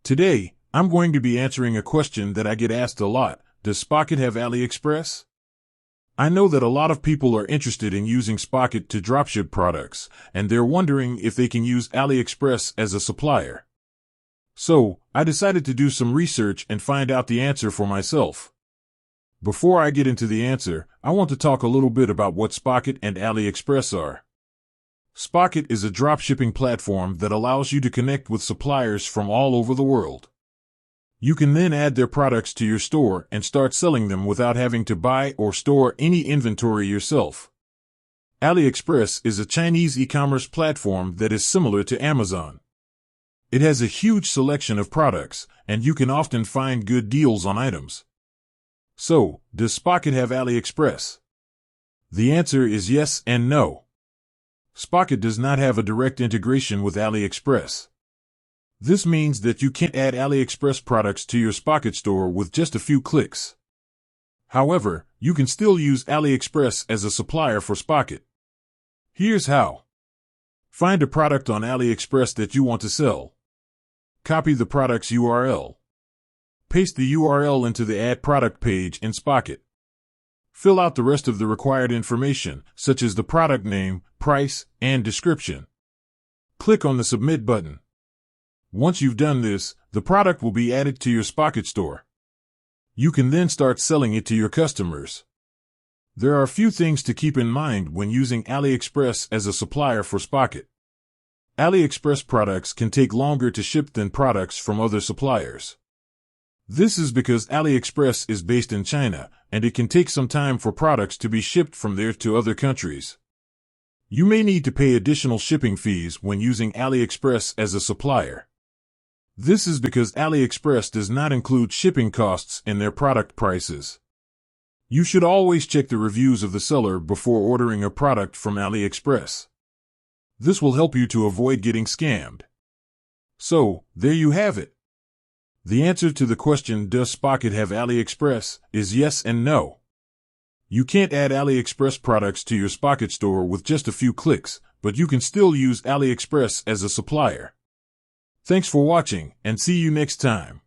Today, I'm going to be answering a question that I get asked a lot. Does Spocket have AliExpress? I know that a lot of people are interested in using Spocket to dropship products, and they're wondering if they can use AliExpress as a supplier. So, I decided to do some research and find out the answer for myself. Before I get into the answer, I want to talk a little bit about what Spocket and AliExpress are. Spocket is a dropshipping platform that allows you to connect with suppliers from all over the world. You can then add their products to your store and start selling them without having to buy or store any inventory yourself. AliExpress is a Chinese e-commerce platform that is similar to Amazon. It has a huge selection of products, and you can often find good deals on items. So, does Spocket have AliExpress? The answer is yes and no. Spocket does not have a direct integration with AliExpress. This means that you can't add AliExpress products to your Spocket store with just a few clicks. However, you can still use AliExpress as a supplier for Spocket. Here's how. Find a product on AliExpress that you want to sell. Copy the product's URL. Paste the URL into the Add Product page in Spocket. Fill out the rest of the required information, such as the product name, price, and description. Click on the Submit button. Once you've done this, the product will be added to your Spocket store. You can then start selling it to your customers. There are a few things to keep in mind when using AliExpress as a supplier for Spocket. AliExpress products can take longer to ship than products from other suppliers. This is because AliExpress is based in China, and it can take some time for products to be shipped from there to other countries. You may need to pay additional shipping fees when using AliExpress as a supplier. This is because AliExpress does not include shipping costs in their product prices. You should always check the reviews of the seller before ordering a product from AliExpress. This will help you to avoid getting scammed. So, there you have it. The answer to the question, does Spocket have AliExpress, is yes and no. You can't add AliExpress products to your Spocket store with just a few clicks, but you can still use AliExpress as a supplier. Thanks for watching, and see you next time.